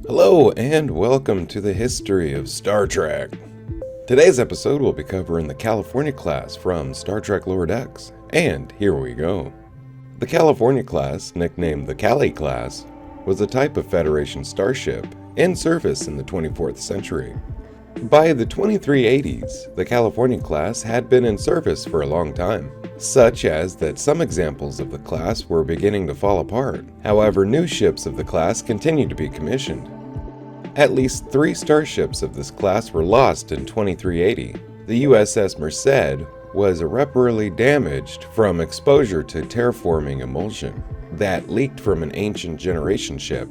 Hello and welcome to the history of Star Trek. Today's episode will be covering the California class from Star Trek Lower Decks, and here we go. The California class, nicknamed the Cali class, was a type of Federation starship in service in the 24th century. By the 2380s, the California class had been in service for a long time, such as that some examples of the class were beginning to fall apart. However, new ships of the class continued to be commissioned. At least 3 starships of this class were lost in 2380. The USS Merced was irreparably damaged from exposure to terraforming emulsion that leaked from an ancient generation ship.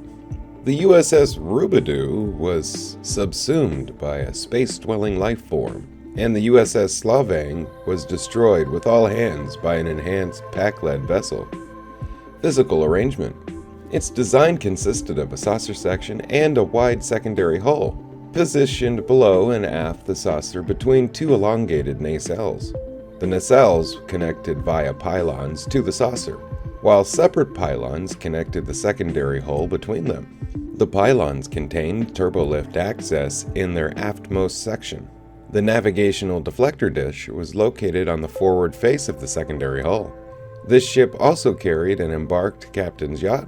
The USS Rubidoux was subsumed by a space-dwelling life form, and the USS Slavang was destroyed with all hands by an enhanced pack-led vessel. Physical arrangement. Its design consisted of a saucer section and a wide secondary hull, positioned below and aft the saucer between 2 elongated nacelles. The nacelles connected via pylons to the saucer, while separate pylons connected the secondary hull between them. The pylons contained turbolift access in their aftmost section. The navigational deflector dish was located on the forward face of the secondary hull. This ship also carried an embarked captain's yacht.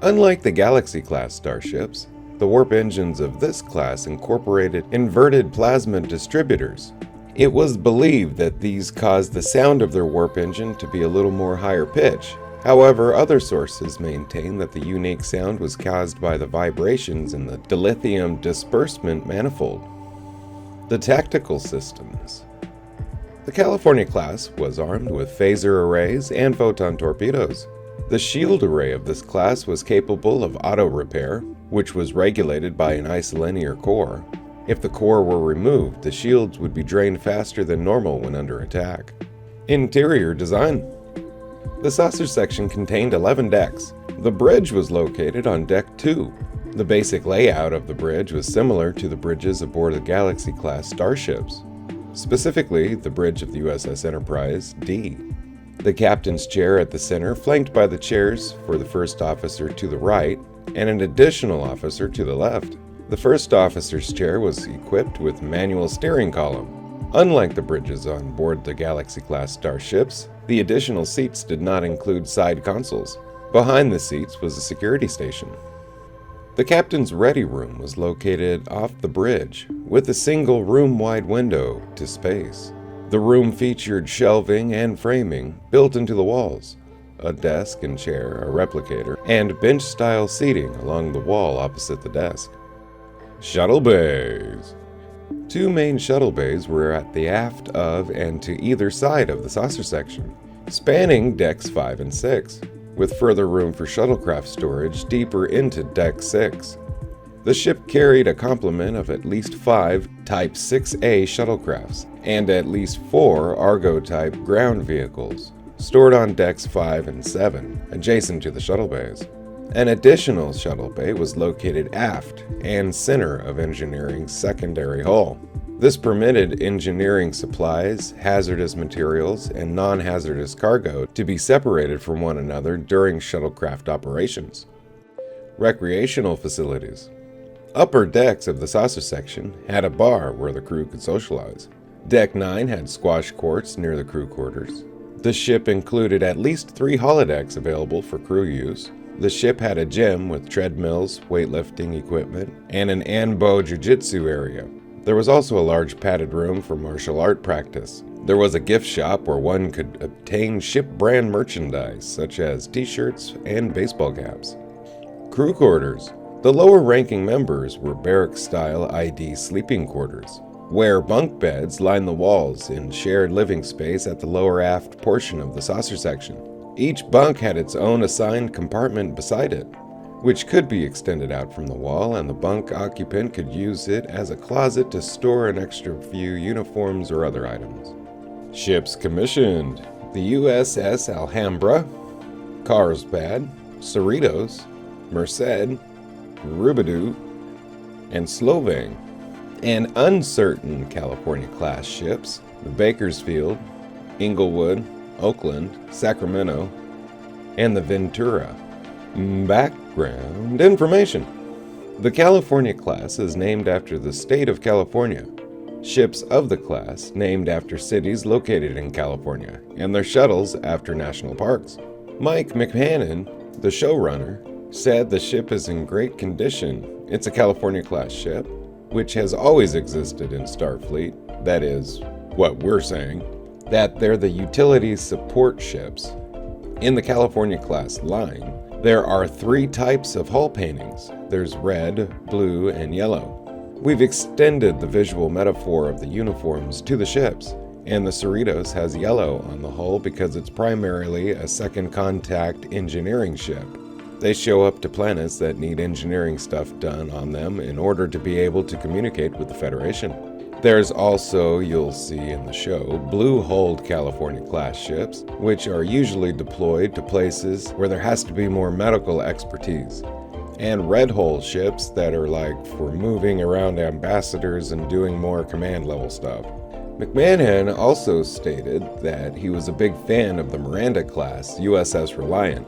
Unlike the Galaxy-class starships, the warp engines of this class incorporated inverted plasma distributors. It was believed that these caused the sound of their warp engine to be a little more higher pitch. However, other sources maintain that the unique sound was caused by the vibrations in the dilithium disbursement manifold. The tactical systems. The California class was armed with phaser arrays and photon torpedoes. The shield array of this class was capable of auto repair, which was regulated by an isolinear core. If the core were removed, the shields would be drained faster than normal when under attack. Interior design. The saucer section contained 11 decks. The bridge was located on Deck 2. The basic layout of the bridge was similar to the bridges aboard the Galaxy-class starships, specifically the bridge of the USS Enterprise D. The captain's chair at the center, flanked by the chairs for the first officer to the right and an additional officer to the left. The first officer's chair was equipped with manual steering column. Unlike the bridges on board the Galaxy-class starships, the additional seats did not include side consoles. Behind the seats was a security station. The captain's ready room was located off the bridge, with a single room-wide window to space. The room featured shelving and framing built into the walls, a desk and chair, a replicator, and bench-style seating along the wall opposite the desk. Shuttle bays. 2 main shuttle bays were at the aft of and to either side of the saucer section, spanning decks 5 and 6, with further room for shuttlecraft storage deeper into Deck 6. The ship carried a complement of at least 5 Type 6A shuttlecrafts and at least 4 Argo-type ground vehicles, stored on decks 5 and 7, adjacent to the shuttle bays. An additional shuttle bay was located aft and center of engineering's secondary hull. This permitted engineering supplies, hazardous materials, and non-hazardous cargo to be separated from one another during shuttlecraft operations. Recreational facilities. Upper decks of the saucer section had a bar where the crew could socialize. Deck 9 had squash courts near the crew quarters. The ship included at least 3 holodecks available for crew use. The ship had a gym with treadmills, weightlifting equipment, and an Anbo jiu-jitsu area. There was also a large padded room for martial art practice. There was a gift shop where one could obtain ship brand merchandise, such as t-shirts and baseball caps. Crew quarters. The lower-ranking members were barrack-style ID sleeping quarters, where bunk beds lined the walls in shared living space at the lower aft portion of the saucer section. Each bunk had its own assigned compartment beside it, which could be extended out from the wall, and the bunk occupant could use it as a closet to store an extra few uniforms or other items. Ships commissioned: the USS Alhambra, Carlsbad, Cerritos, Merced, Rubidoux, and Slovang. And uncertain California-class ships: the Bakersfield, Inglewood, Oakland, Sacramento, and the Ventura. Background information. The California class is named after the state of California. Ships of the class named after cities located in California, and their shuttles after national parks. Mike McMahon, the showrunner, said the ship is in great condition. It's a California-class ship, which has always existed in Starfleet. That is what we're saying, that they're the utility support ships. In the California-class line, there are 3 types of hull paintings. There's red, blue, and yellow. We've extended the visual metaphor of the uniforms to the ships, and the Cerritos has yellow on the hull because it's primarily a second contact engineering ship. They show up to planets that need engineering stuff done on them in order to be able to communicate with the Federation. There's also, you'll see in the show, blue-hulled California-class ships, which are usually deployed to places where there has to be more medical expertise, and red-hull ships that are like for moving around ambassadors and doing more command-level stuff. McMahon also stated that he was a big fan of the Miranda-class USS Reliant,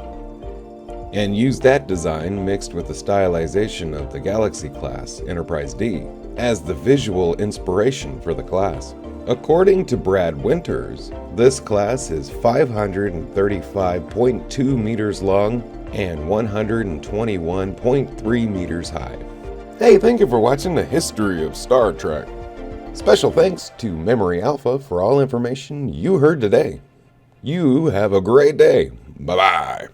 and used that design mixed with the stylization of the Galaxy-class Enterprise D as the visual inspiration for the class. According to Brad Winters, this class is 535.2 meters long and 121.3 meters high. Hey, thank you for watching the history of Star Trek. Special thanks to Memory Alpha for all information you heard today. You have a great day. Bye-bye.